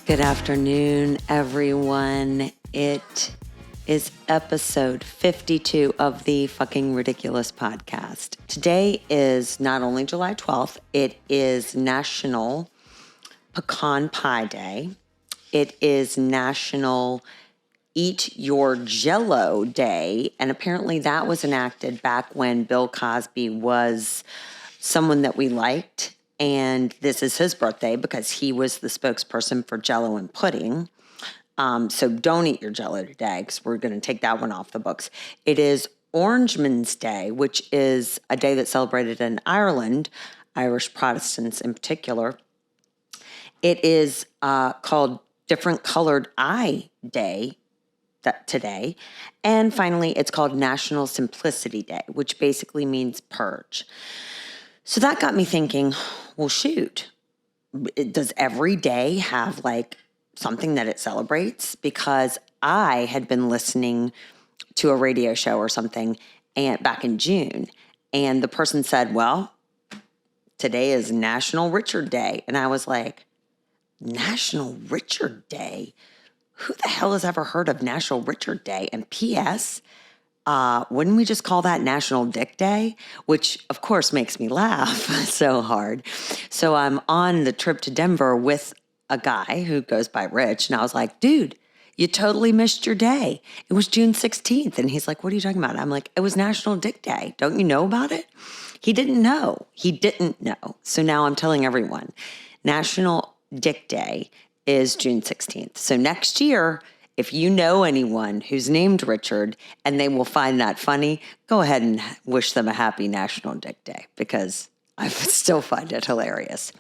Good afternoon, everyone. It is episode 52 of the Fucking Ridiculous podcast. Today is not only July 12th, it is National Pecan Pie Day. It is National Eat Your Jell-O Day. And apparently that was enacted back when Bill Cosby was someone that we liked. And this is his birthday because he was the spokesperson for Jell-O and pudding. So don't eat your Jell-O today because we're going to take that one off the books. It is Orangeman's Day, which is a day that's celebrated in Ireland, Irish Protestants in particular. It is called Different Colored Eye Day today. And finally, it's called National Simplicity Day, which basically means purge. So that got me thinking, well, shoot, does every day have like something that it celebrates? Because I had been listening to a radio show or something back in June, and the person said, well, today is National Richard Day. And I was like, National Richard Day? Who the hell has ever heard of National Richard Day? And P.S., wouldn't we just call that National Dick Day? Which, of course, makes me laugh so hard. So I'm on the trip to Denver with a guy who goes by Rich, and I was like, dude, you totally missed your day. It was June 16th. And he's like, what are you talking about? I'm like, it was National Dick Day. Don't you know about it? He didn't know. So now I'm telling everyone, National Dick Day is June 16th. So next year, if you know anyone who's named Richard and they will find that funny, go ahead and wish them a happy National Dick Day because I still find it hilarious.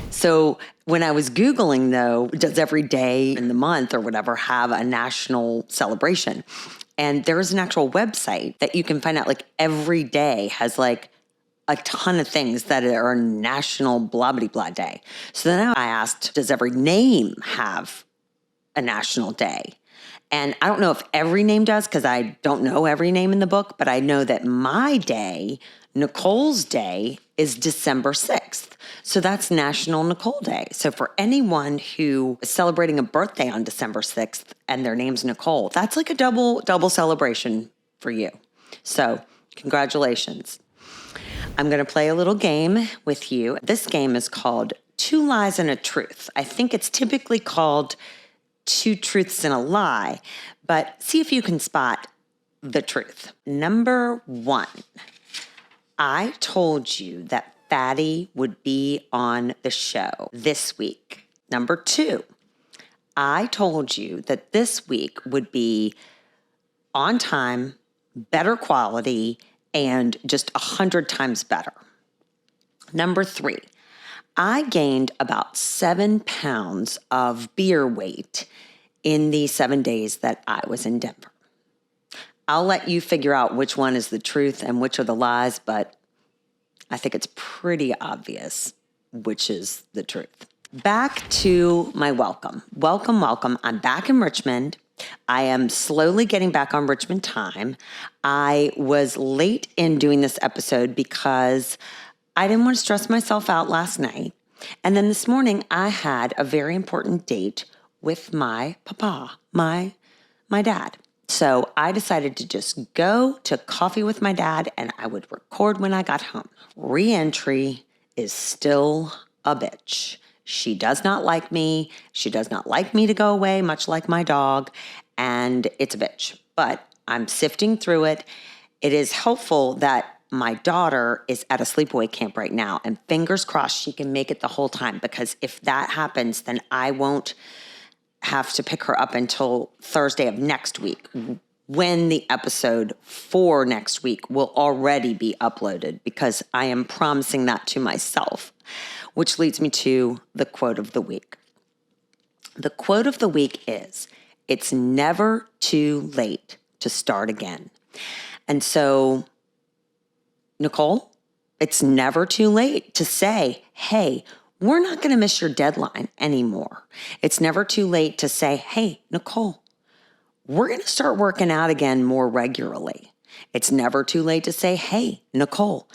So when I was Googling, though, does every day in the month or whatever have a national celebration? And there's an actual website that you can find out like every day has like a ton of things that are National blah, blah, blah day. So then I asked, does every name have a national day? And I don't know if every name does because I don't know every name in the book, but I know that my day, Nicole's day, is December 6th. So that's National Nicole Day. So for anyone who is celebrating a birthday on December 6th and their name's Nicole, that's like a double celebration for you. So congratulations. I'm going to play a little game with you. This game is called Two Lies and a Truth. I think it's typically called Two Truths and a Lie, but see if you can spot the truth. Number one, I told you that Fatty would be on the show this week. Number two, I told you that this week would be on time, better quality, and just 100 times better. Number three, I gained about 7 pounds of beer weight in the 7 days that I was in Denver. I'll let you figure out which one is the truth and which are the lies, but I think it's pretty obvious which is the truth. Back to my welcome. Welcome. I'm back in Richmond. I am slowly getting back on Richmond time. I was late in doing this episode because I didn't want to stress myself out last night. And then this morning, I had a very important date with my papa, my dad. So I decided to just go to coffee with my dad and I would record when I got home. Re-entry is still a bitch. She does not like me. She does not like me to go away, much like my dog. And it's a bitch. But I'm sifting through it. It is helpful that my daughter is at a sleepaway camp right now. And fingers crossed she can make it the whole time. Because if that happens, then I won't have to pick her up until Thursday of next week, when the episode for next week will already be uploaded, because I am promising that to myself, which leads me to the quote of the week. The quote of the week is, "It's never too late to start again." And so, Nicole, it's never too late to say, hey, we're not going to miss your deadline anymore. It's never too late to say, hey, Nicole, we're going to start working out again more regularly. It's never too late to say, hey, Nicole,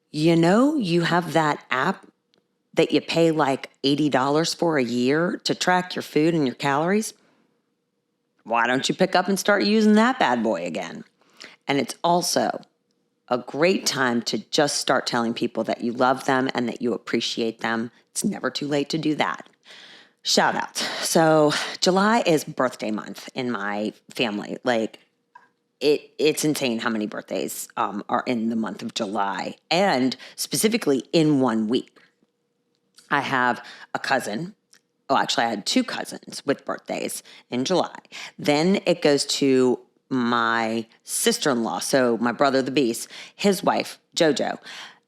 you know, you have that app that you pay like $80 for a year to track your food and your calories, why don't you pick up and start using that bad boy again? And it's also a great time to just start telling people that you love them and that you appreciate them. It's never too late to do that. Shout out. So July is birthday month in my family. Like it's insane how many birthdays are in the month of July, and specifically in 1 week. I have a cousin. Oh, actually, I had 2 cousins with birthdays in July. Then it goes to my sister-in-law, so my brother, the Beast, his wife, JoJo.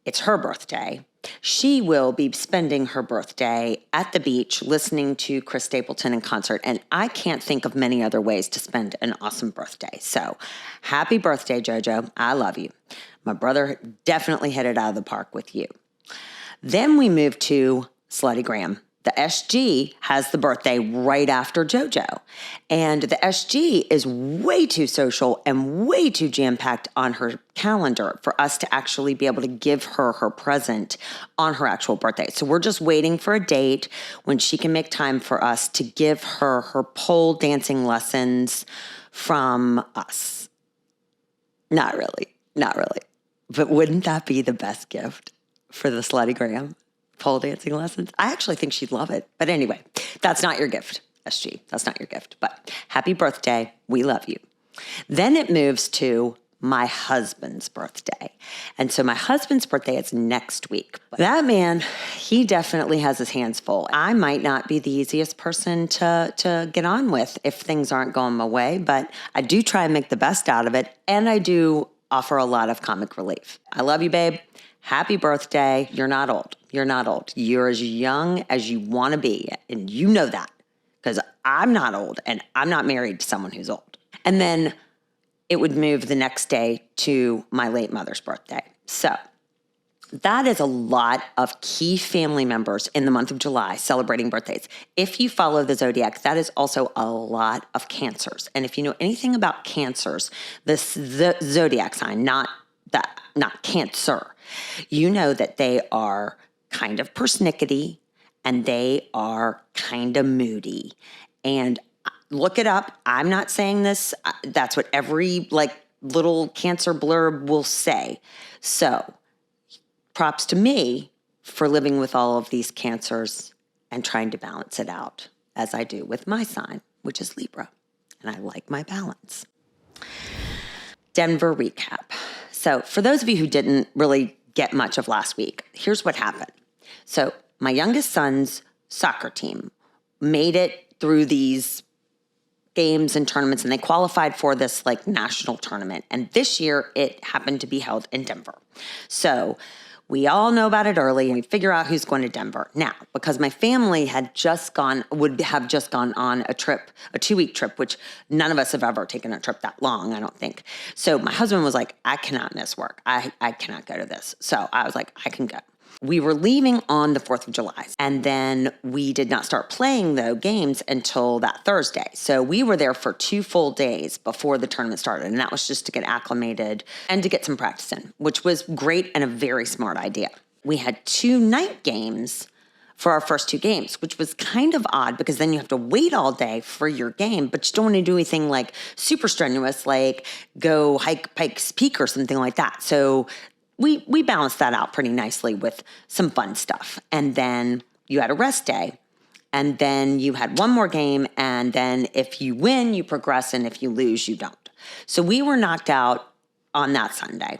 It's her birthday. She will be spending her birthday at the beach listening to Chris Stapleton in concert, and I can't think of many other ways to spend an awesome birthday. So happy birthday, JoJo. I love you. My brother definitely hit it out of the park with you. Then we move to Slutty Graham. The SG has the birthday right after JoJo. And the SG is way too social and way too jam-packed on her calendar for us to actually be able to give her her present on her actual birthday. So we're just waiting for a date when she can make time for us to give her her pole dancing lessons from us. Not really. But wouldn't that be the best gift for the Slutty Graham? Pole dancing lessons. I actually think she'd love it. But anyway, that's not your gift, SG. That's not your gift. But happy birthday. We love you. Then it moves to my husband's birthday. And so my husband's birthday is next week. That man, he definitely has his hands full. I might not be the easiest person to get on with if things aren't going my way, but I do try and make the best out of it. And I do offer a lot of comic relief. I love you, babe. Happy birthday. You're not old. You're not old. You're as young as you want to be. And you know that because I'm not old and I'm not married to someone who's old. And then it would move the next day to my late mother's birthday. So that is a lot of key family members in the month of July celebrating birthdays. If you follow the zodiac, that is also a lot of Cancers. And if you know anything about Cancers, the zodiac sign, not Cancer, you know that they are kind of persnickety and they are kind of moody. And look it up. I'm not saying this. That's what every little Cancer blurb will say. So props to me for living with all of these Cancers and trying to balance it out as I do with my sign, which is Libra. And I like my balance. Denver recap. So for those of you who didn't really get much of last week, here's what happened. So my youngest son's soccer team made it through these games and tournaments, and they qualified for this national tournament. And this year it happened to be held in Denver. So we all know about it early and we figure out who's going to Denver. Now, because my family would have just gone on a trip, a 2-week trip, which none of us have ever taken a trip that long, I don't think. So my husband was like, I cannot miss work. I cannot go to this. So I was like, I can go. We were leaving on the 4th of July, and then we did not start playing, games until that Thursday. So we were there for 2 full days before the tournament started, and that was just to get acclimated and to get some practice in, which was great and a very smart idea. We had 2 night games for our first 2 games, which was kind of odd because then you have to wait all day for your game, but you don't want to do anything super strenuous, like go hike Pikes Peak or something like that. So we balanced that out pretty nicely with some fun stuff. And then you had a rest day. And then you had 1 more game. And then if you win, you progress. And if you lose, you don't. So we were knocked out on that Sunday.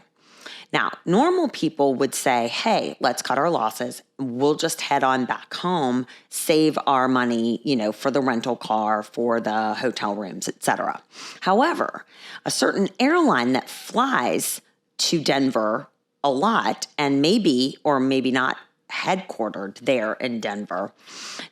Now, normal people would say, hey, let's cut our losses. We'll just head on back home, save our money, for the rental car, for the hotel rooms, etc. However, a certain airline that flies to Denver a lot, and maybe or maybe not headquartered there in Denver,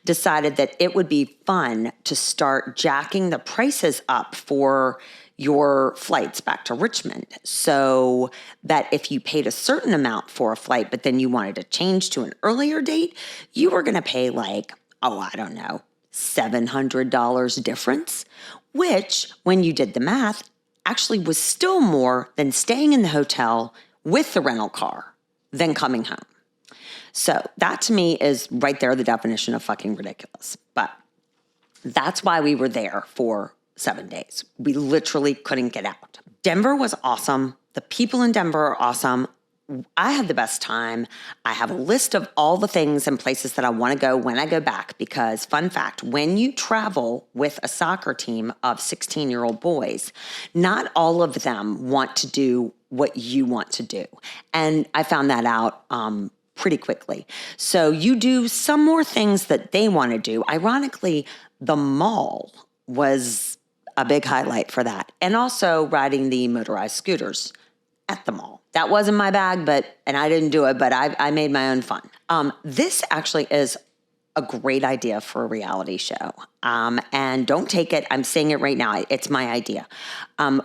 decided that it would be fun to start jacking the prices up for your flights back to Richmond, so that if you paid a certain amount for a flight, but then you wanted to change to an earlier date, you were going to pay $700 difference, which when you did the math actually was still more than staying in the hotel with the rental car than coming home. So that to me is right there the definition of fucking ridiculous. But that's why we were there for 7 days. We literally couldn't get out. Denver was awesome. The people in Denver are awesome. I had the best time. I have a list of all the things and places that I want to go when I go back because, fun fact, when you travel with a soccer team of 16-year-old boys, not all of them want to do what you want to do. And I found that out pretty quickly. So you do some more things that they want to do. Ironically, the mall was a big highlight for that. And also riding the motorized scooters at the mall. That wasn't my bag, and I didn't do it, but I made my own fun. This actually is a great idea for a reality show. And don't take it, I'm saying it right now, it's my idea,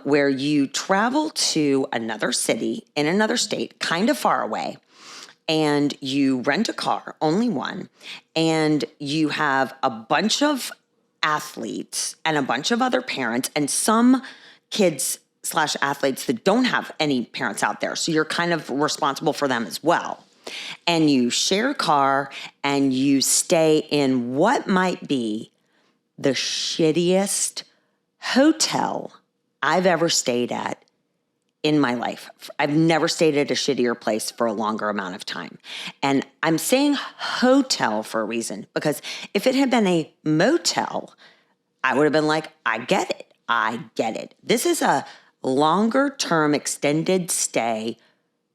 where you travel to another city in another state, kind of far away, and you rent a car, only one, and you have a bunch of athletes and a bunch of other parents and some kids / athletes that don't have any parents out there. So you're kind of responsible for them as well. And you share a car and you stay in what might be the shittiest hotel I've ever stayed at in my life. I've never stayed at a shittier place for a longer amount of time. And I'm saying hotel for a reason, because if it had been a motel, I would have been like, I get it. I get it. This is a longer term extended stay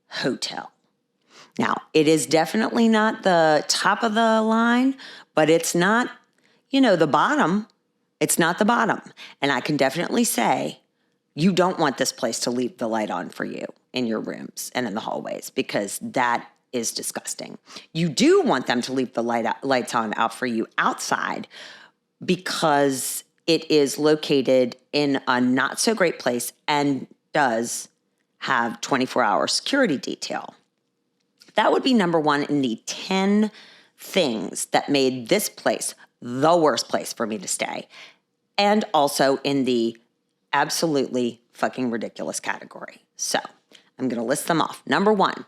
hotel. Now, it is definitely not the top of the line, but it's not, the bottom. It's not the bottom. And I can definitely say you don't want this place to leave the light on for you in your rooms and in the hallways, because that is disgusting. You do want them to leave the lights on out for you outside, because it is located in a not so great place and does have 24-hour security detail. That would be number one in the 10 things that made this place the worst place for me to stay. And also in the absolutely fucking ridiculous category. So I'm going to list them off. Number one,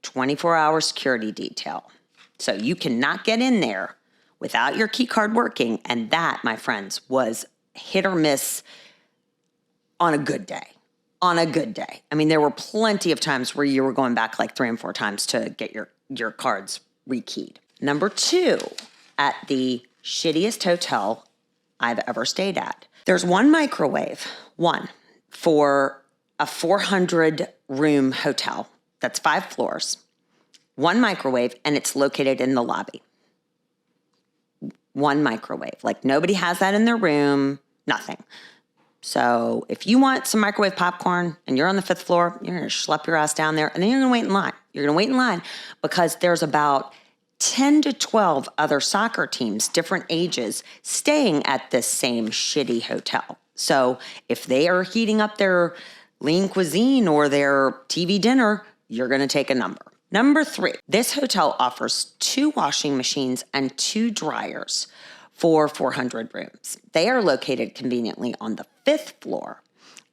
24-hour security detail. So you cannot get in there without your key card working. And that, my friends, was hit or miss on a good day. On a good day. I mean, there were plenty of times where you were going back like 3 and 4 times to get your cards rekeyed. Number two, at the shittiest hotel I've ever stayed at. There's one microwave, for a 400-room hotel. That's 5 floors. One microwave, and it's located in the lobby. One microwave. Like, nobody has that in their room, nothing. So if you want some microwave popcorn and you're on the 5th floor, you're going to schlep your ass down there, and then you're going to wait in line. You're going to wait in line because there's about 10 to 12 other soccer teams, different ages, staying at this same shitty hotel. So if they are heating up their lean cuisine or their TV dinner, you're going to take a number. Number 3, this hotel offers 2 washing machines and 2 dryers for 400 rooms. They are located conveniently on the 5th floor,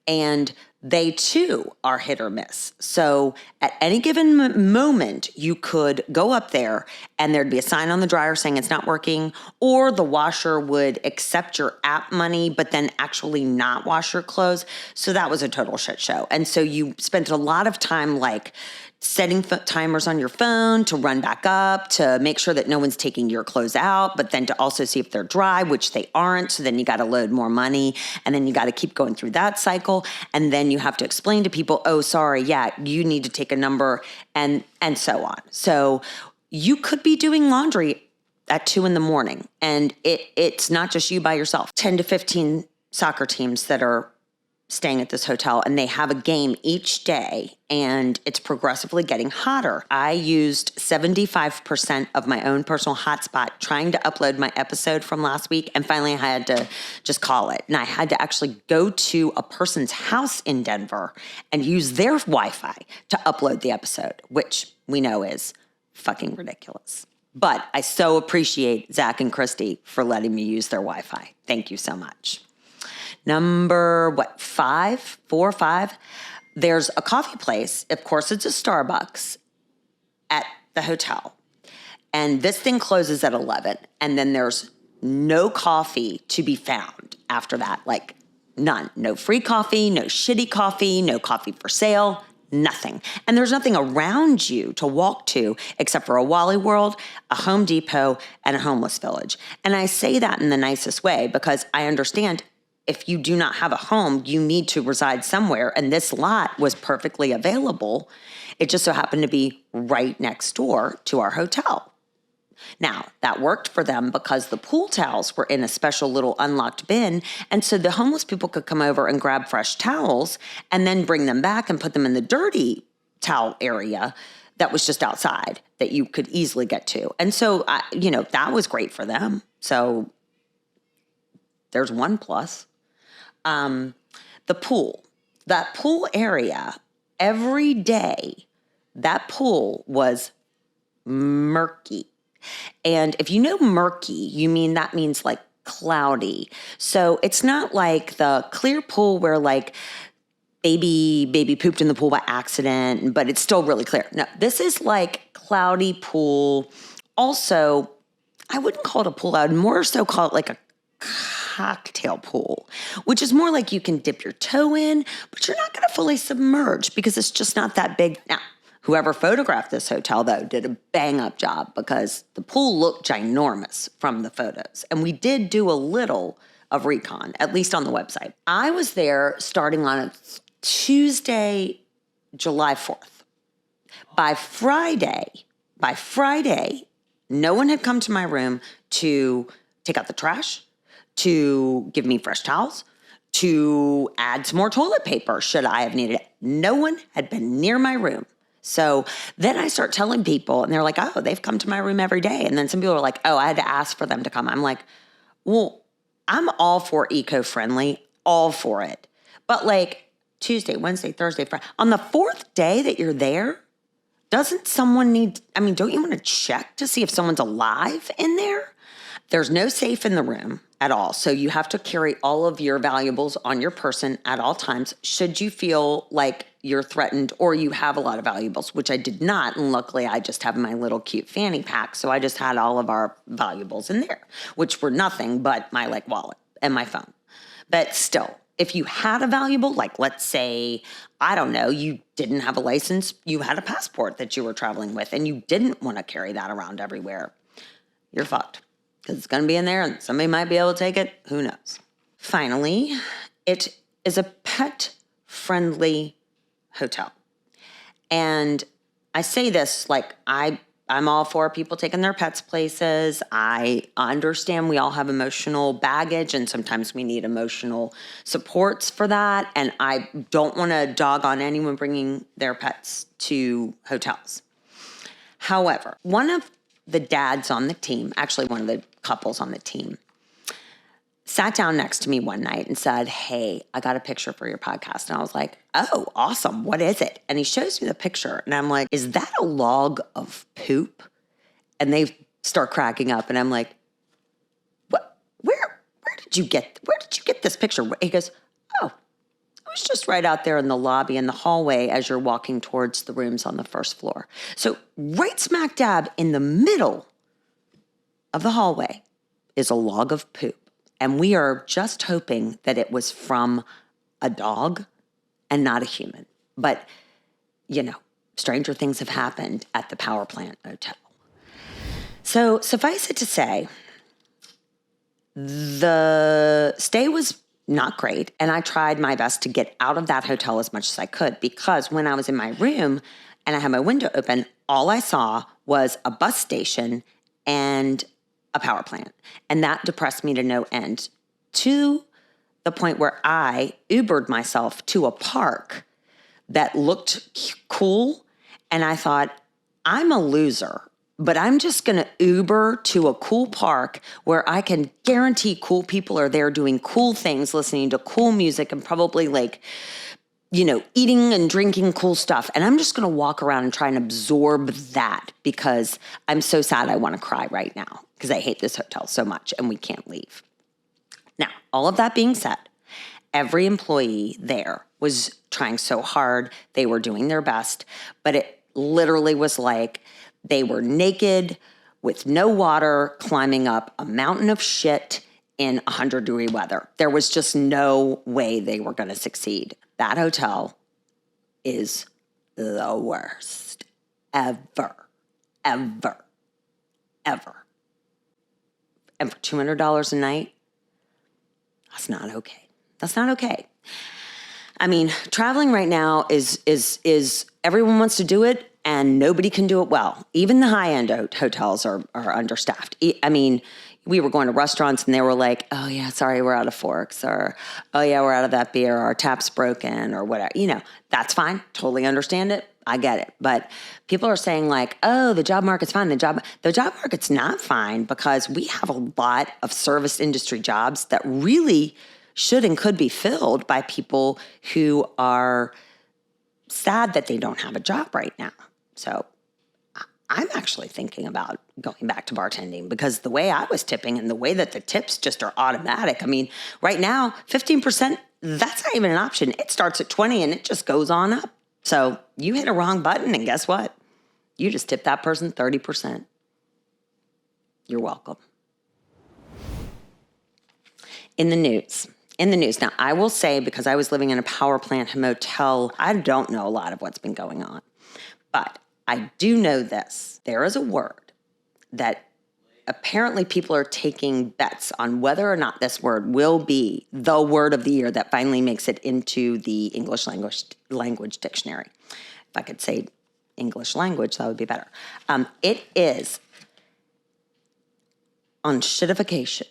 and they too are hit or miss. So at any given moment, you could go up there and there'd be a sign on the dryer saying it's not working, or the washer would accept your app money, but then actually not wash your clothes. So that was a total shit show. And so you spent a lot of time like setting timers on your phone to run back up, to make sure that no one's taking your clothes out, but then to also see if they're dry, which they aren't. So then you got to load more money, and then you got to keep going through that cycle. And then you have to explain to people, oh, sorry, yeah, you need to take a number, and so on. So you could be doing laundry at 2 a.m. and it's not just you by yourself. 10 to 15 soccer teams that are staying at this hotel, and they have a game each day, and it's progressively getting hotter. I used 75% of my own personal hotspot trying to upload my episode from last week, and finally I had to just call it. And I had to actually go to a person's house in Denver and use their Wi-Fi to upload the episode, which we know is fucking ridiculous. But I so appreciate Zach and Christy for letting me use their Wi-Fi. Thank you so much. Number, 5, 4 or 5, there's a coffee place. Of course, it's a Starbucks at the hotel. And this thing closes at 11. And then there's no coffee to be found after that. Like none. No free coffee, no shitty coffee, no coffee for sale, nothing. And there's nothing around you to walk to except for a Wally World, a Home Depot, and a homeless village. And I say that in the nicest way because I understand if you do not have a home, you need to reside somewhere. And this lot was perfectly available. It just so happened to be right next door to our hotel. Now, that worked for them because the pool towels were in a special little unlocked bin, and so the homeless people could come over and grab fresh towels and then bring them back and put them in the dirty towel area that was just outside that you could easily get to. And so, that was great for them. So there's one plus. The pool. That pool area, every day, that pool was murky. And if you know murky, that means like cloudy. So it's not like the clear pool where like baby pooped in the pool by accident, but it's still really clear. No, this is like cloudy pool. Also, I wouldn't call it a pool. I would more so call it like a cocktail pool, which is more like you can dip your toe in, but you're not going to fully submerge because it's just not that big. Now, whoever photographed this hotel, though, did a bang-up job because the pool looked ginormous from the photos. And we did do a little of recon, at least on the website. I was there starting on a Tuesday, July 4th. By Friday, no one had come to my room to take out the trash, to give me fresh towels, to add some more toilet paper should I have needed it. No one had been near my room. So then I start telling people, and they're like, oh, they've come to my room every day. And then some people are like, oh, I had to ask for them to come. I'm like, well, I'm all for eco-friendly, all for it. But like Tuesday, Wednesday, Thursday, Friday, on the fourth day that you're there, doesn't someone don't you want to check to see if someone's alive in there? There's no safe in the room at all. So you have to carry all of your valuables on your person at all times should you feel like you're threatened or you have a lot of valuables, which I did not. And luckily, I just have my little cute fanny pack. So I just had all of our valuables in there, which were nothing but my wallet and my phone. But still, if you had a valuable, like let's say, I don't know, you didn't have a license, you had a passport that you were traveling with, and you didn't want to carry that around everywhere, you're fucked. Because it's going to be in there and somebody might be able to take it. Who knows? Finally, it is a pet-friendly hotel. And I say this like I'm all for people taking their pets places. I understand we all have emotional baggage and sometimes we need emotional supports for that. And I don't want to dog on anyone bringing their pets to hotels. However, one of the dads on the team, actually one of the couples on the team, sat down next to me one night and said, hey, I got a picture for your podcast. And I was like, oh, awesome. What is it? And he shows me the picture. And I'm like, is that a log of poop? And they start cracking up. And I'm like, what? Where did you get this picture? He goes, oh, it was just right out there in the lobby in the hallway as you're walking towards the rooms on the first floor. So right smack dab in the middle of the hallway is a log of poop. And we are just hoping that it was from a dog and not a human. But, stranger things have happened at the Power Plant Motel. So suffice it to say, the stay was not great. And I tried my best to get out of that hotel as much as I could because when I was in my room and I had my window open, all I saw was a bus station and a power plant. And that depressed me to no end, to the point where I Ubered myself to a park that looked cool. And I thought, I'm a loser, but I'm just going to Uber to a cool park where I can guarantee cool people are there doing cool things, listening to cool music and probably eating and drinking cool stuff. And I'm just going to walk around and try and absorb that because I'm so sad I want to cry right now because I hate this hotel so much and we can't leave. Now, all of that being said, every employee there was trying so hard. They were doing their best, but it literally was like they were naked with no water climbing up a mountain of shit in 100-degree weather. There was just no way they were going to succeed. That hotel is the worst ever. And for $200 a night, that's not okay. That's not okay. I mean, traveling right now is everyone wants to do it and nobody can do it well. Even the high-end hotels are understaffed. I mean, we were going to restaurants and they were like, oh yeah, sorry, we're out of forks, or oh yeah, we're out of that beer, our tap's broken, or whatever. That's fine. Totally understand it. I get it. But people are saying like, oh, the job market's fine. The job market's not fine because we have a lot of service industry jobs that really should and could be filled by people who are sad that they don't have a job right now. So I'm actually thinking about going back to bartending because the way I was tipping and the way that the tips just are automatic. I mean, right now, 15%, that's not even an option. It starts at 20 and it just goes on up. So you hit a wrong button and guess what? You just tipped that person 30%. You're welcome. In the news. Now, I will say, because I was living in a Power Plant Motel, I don't know a lot of what's been going on. But I do know this. There is a word that apparently people are taking bets on whether or not this word will be the word of the year that finally makes it into the English language dictionary. If I could say English language, that would be better. It is unshittification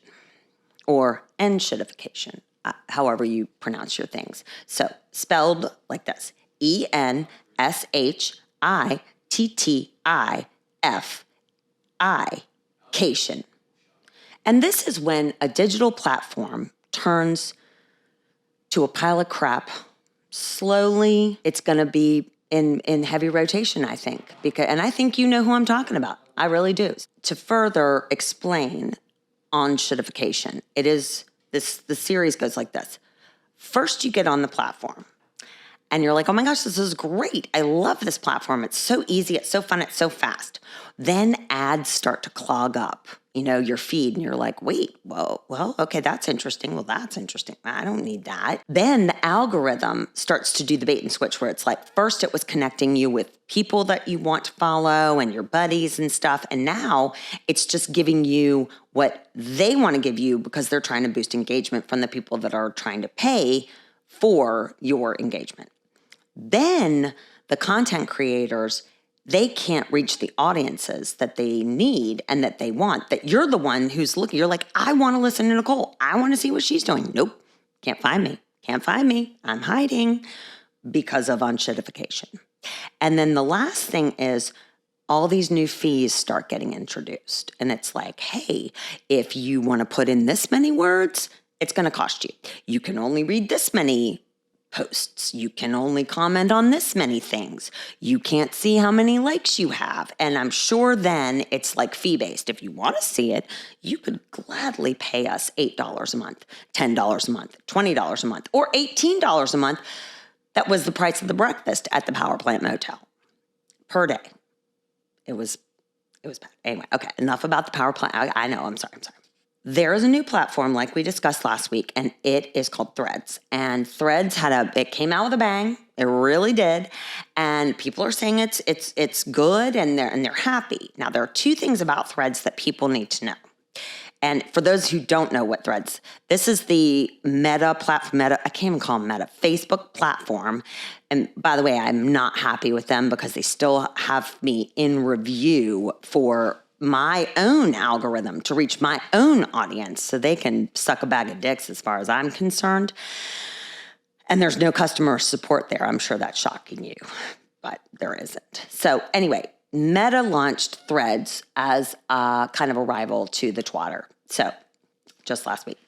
or enshittification. However you pronounce your things. So spelled like this, ENSHITTIFI-cation. And this is when a digital platform turns to a pile of crap. Slowly, it's going to be in heavy rotation, I think. And I think you know who I'm talking about. I really do. To further explain on shittification, the series goes like this. First, you get on the platform and you're like, oh my gosh, this is great. I love this platform. It's so easy. It's so fun. It's so fast. Then ads start to clog up, your feed. And you're like, wait, well, okay, that's interesting. Well, that's interesting. I don't need that. Then the algorithm starts to do the bait and switch where it's like, first it was connecting you with people that you want to follow and your buddies and stuff. And now it's just giving you what they want to give you because they're trying to boost engagement from the people that are trying to pay for your engagement. Then the content creators, they can't reach the audiences that they need and that they want, that you're the one who's looking. You're like, I want to listen to Nicole. I want to see what she's doing. Nope. Can't find me. I'm hiding because of unshittification. And then the last thing is all these new fees start getting introduced. And it's like, hey, if you want to put in this many words, it's going to cost you. You can only read this many posts. You can only comment on this many things. You can't see how many likes you have. And I'm sure then it's like fee-based. If you want to see it, you could gladly pay us $8 a month, $10 a month, $20 a month, or $18 a month. That was the price of the breakfast at the Power Plant Motel per day. It was bad. Anyway, okay, enough about the Power Plant. I know, I'm sorry. There is a new platform like we discussed last week, and it is called Threads. And Threads it came out with a bang. It really did. And people are saying it's good and they're happy. Now, there are two things about Threads that people need to know. And for those who don't know what Threads, this is the I can't even call them Meta, Facebook platform. And by the way, I'm not happy with them because they still have me in review for my own algorithm to reach my own audience so they can suck a bag of dicks as far as I'm concerned. And there's no customer support there. I'm sure that's shocking you, but there isn't. So anyway, Meta launched Threads as a kind of a rival to the Twitter. So just last week.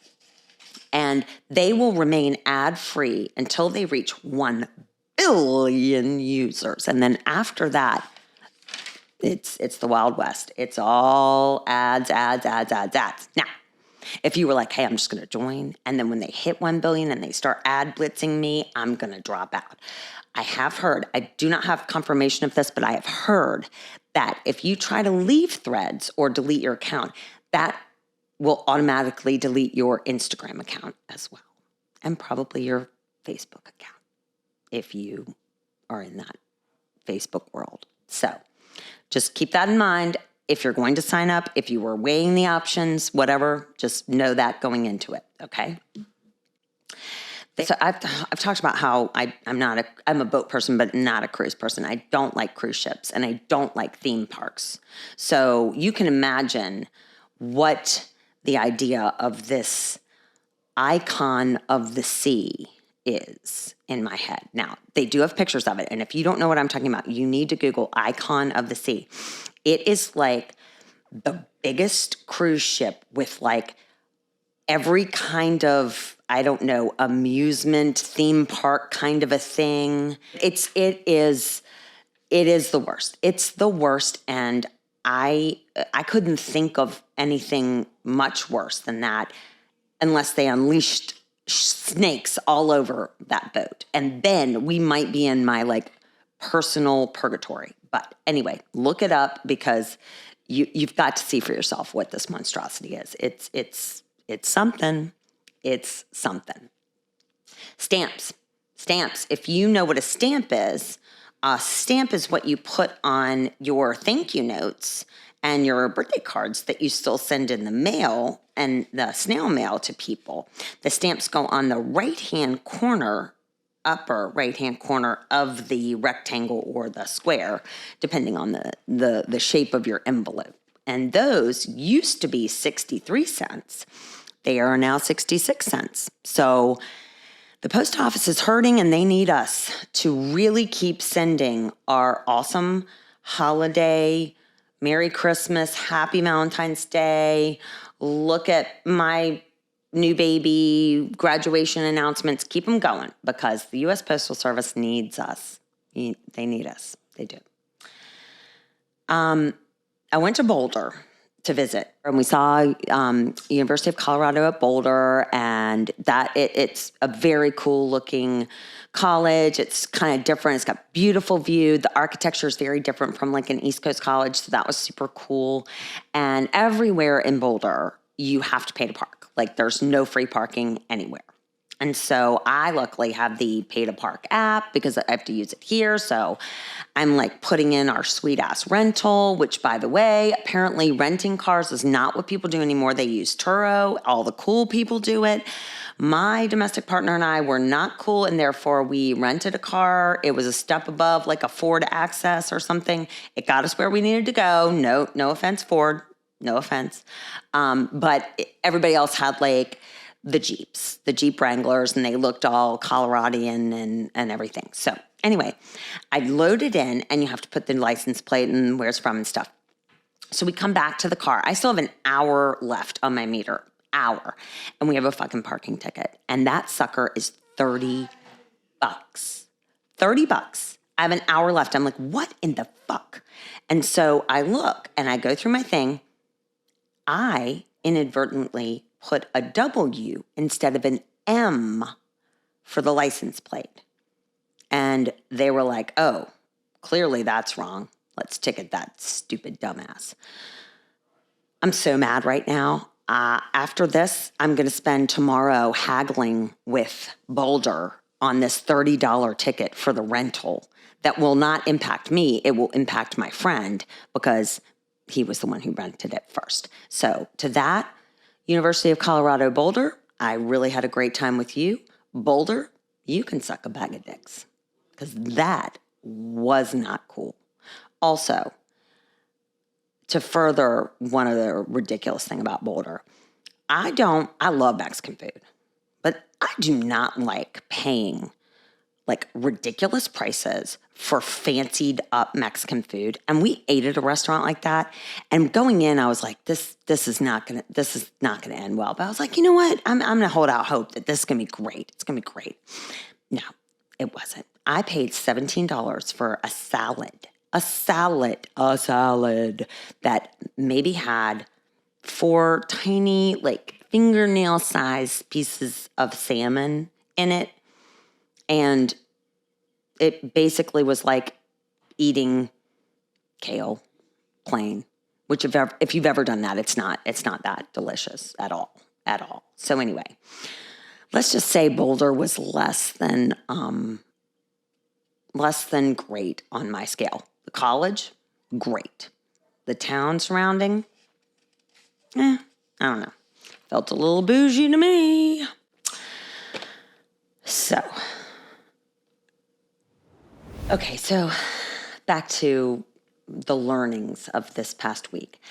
And they will remain ad-free until they reach 1 billion users. And then after that, it's the Wild West. It's all ads. Now, if you were like, hey, I'm just going to join, and then when they hit 1 billion and they start ad blitzing me, I'm going to drop out. I have heard, I do not have confirmation of this, but I have heard that if you try to leave Threads or delete your account, that will automatically delete your Instagram account as well, and probably your Facebook account if you are in that Facebook world. So just keep that in mind. If you're going to sign up, if you were weighing the options, whatever, just know that going into it, okay? So I've talked about how I'm a boat person, but not a cruise person. I don't like cruise ships, and I don't like theme parks. So you can imagine what the idea of this icon of the sea is in my head. Now, they do have pictures of it, and if you don't know what I'm talking about, you need to Google icon of the sea. It is like the biggest cruise ship with like every kind of, I don't know, amusement, theme park kind of a thing. It is the worst. It's the worst, and I couldn't think of anything much worse than that unless they unleashed snakes all over that boat. And then we might be in my like personal purgatory. But anyway, look it up because you've got to see for yourself what this monstrosity is. It's something. It's something. Stamps. If you know what a stamp is what you put on your thank you notes and your birthday cards that you still send in the mail and the snail mail to people. The stamps go on the right-hand corner, upper right-hand corner of the rectangle or the square, depending on the shape of your envelope. And those used to be 63 cents. They are now 66 cents. So the post office is hurting, and they need us to really keep sending our awesome holiday, Merry Christmas, Happy Valentine's Day, look at my new baby, graduation announcements. Keep them going because the U.S. Postal Service needs us. They need us. They do. I went to Boulder to visit, and we saw University of Colorado at Boulder, and that it's a very cool looking college. It's kind of different. It's got beautiful view. The architecture is very different from like an East Coast college, so that was super cool. And everywhere in Boulder, you have to pay to park. Like there's no free parking anywhere. And so I luckily have the Pay to Park app because I have to use it here. So I'm like putting in our sweet ass rental, which by the way, apparently renting cars is not what people do anymore. They use Turo. All the cool people do it. My domestic partner and I were not cool, and therefore we rented a car. It was a step above like a Ford Access or something. It got us where we needed to go. No offense, Ford. No offense. But everybody else had like the Jeeps, the Jeep Wranglers, and they looked all Coloradian and everything. So anyway, I loaded in, and you have to put the license plate and where it's from and stuff. So we come back to the car. I still have an hour left on my meter. Hour. And we have a fucking parking ticket. And that sucker is $30. $30. I have an hour left. I'm like, what in the fuck? And so I look and I go through my thing. I inadvertently put a W instead of an M for the license plate. And they were like, oh, clearly that's wrong. Let's ticket that stupid dumbass. I'm so mad right now. After this, I'm going to spend tomorrow haggling with Boulder on this $30 ticket for the rental that will not impact me. It will impact my friend because he was the one who rented it first. So to that, University of Colorado Boulder, I really had a great time with you. Boulder, you can suck a bag of dicks because that was not cool. Also, to further one other ridiculous thing about Boulder, I love Mexican food, but I do not like paying like ridiculous prices for fancied up Mexican food. And we ate at a restaurant like that. And going in, I was like, this is not gonna end well. But I was like, you know what? I'm gonna hold out hope that this is gonna be great. It's gonna be great. No, it wasn't. I paid $17 for a salad that maybe had 4 tiny, like fingernail-sized pieces of salmon in it. And it basically was like eating kale plain, which if you've ever done that, it's not that delicious at all. So anyway, let's just say Boulder was less than great on my scale. The college, great. The town surrounding, I don't know. Felt a little bougie to me. So, okay, so back to the learnings of this past week.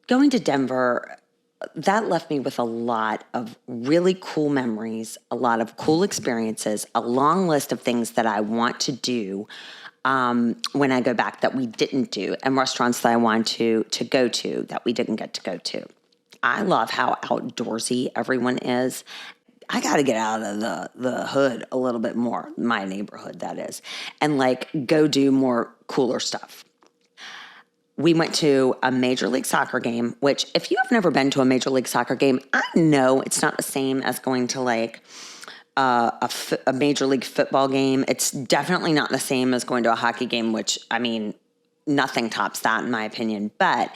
Going to Denver, that left me with a lot of really cool memories, a lot of cool experiences, a long list of things that I want to do when I go back that we didn't do, and restaurants that I want to go to that we didn't get to go to. I love how outdoorsy everyone is. I got to get out of the hood a little bit more, my neighborhood that is, and go do more cooler stuff. We went to a Major League Soccer game, which if you have never been to a Major League Soccer game, I know it's not the same as going to a Major League football game. It's definitely not the same as going to a hockey game, which, I mean, nothing tops that in my opinion. But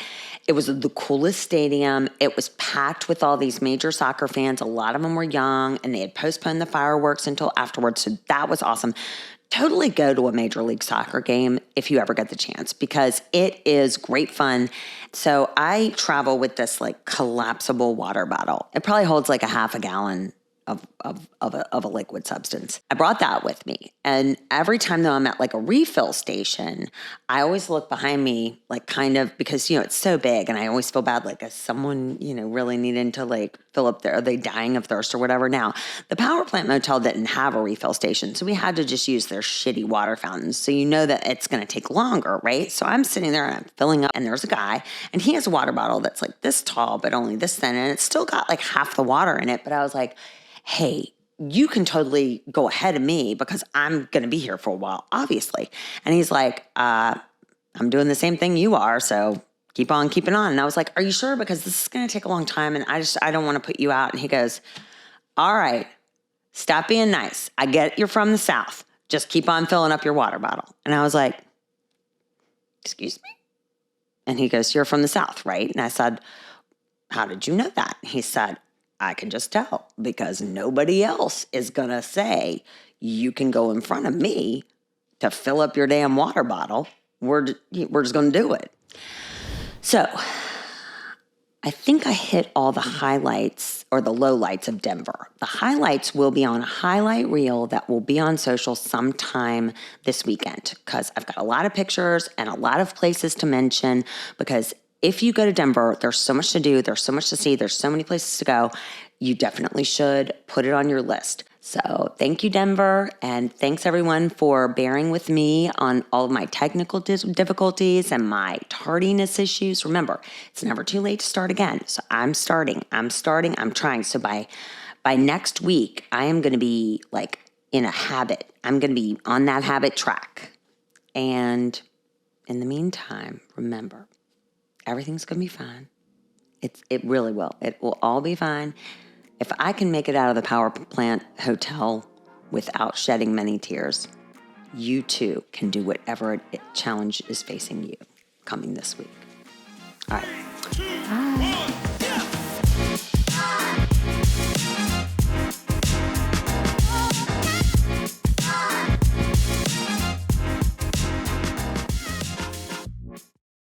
it was the coolest stadium. It was packed with all these major soccer fans. A lot of them were young, and they had postponed the fireworks until afterwards. So that was awesome. Totally go to a Major League Soccer game if you ever get the chance, because it is great fun. So I travel with this collapsible water bottle. It probably holds a half a gallon of a liquid substance. I brought that with me. And every time though I'm at a refill station, I always look behind me, because, it's so big, and I always feel bad, is someone, really needing to fill up there? Are they dying of thirst or whatever? Now, the Power Plant Motel didn't have a refill station, so we had to just use their shitty water fountains. So that it's going to take longer, right? So I'm sitting there and I'm filling up, and there's a guy, and he has a water bottle that's this tall, but only this thin, and it's still got half the water in it. But I was like, hey, you can totally go ahead of me because I'm going to be here for a while, obviously. And he's like, I'm doing the same thing you are, so keep on keeping on. And I was like, are you sure? Because this is going to take a long time, and I don't want to put you out. And he goes, all right, stop being nice. I get you're from the South. Just keep on filling up your water bottle. And I was like, excuse me? And he goes, you're from the South, right? And I said, how did you know that? He said, I can just tell, because nobody else is going to say you can go in front of me to fill up your damn water bottle. We're just going to do it. So I think I hit all the highlights or the lowlights of Denver. The highlights will be on a highlight reel that will be on social sometime this weekend, because I've got a lot of pictures and a lot of places to mention, because if you go to Denver, there's so much to do, there's so much to see, there's so many places to go. You definitely should put it on your list. So thank you, Denver, and thanks everyone for bearing with me on all of my technical difficulties and my tardiness issues. Remember, it's never too late to start again. So I'm trying. So by next week, I am going to be in a habit. I'm going to be on that habit track. And in the meantime, remember, everything's going to be fine. It really will. It will all be fine. If I can make it out of the Power Plant Hotel without shedding many tears, you too can do whatever challenge is facing you coming this week. All right. Bye.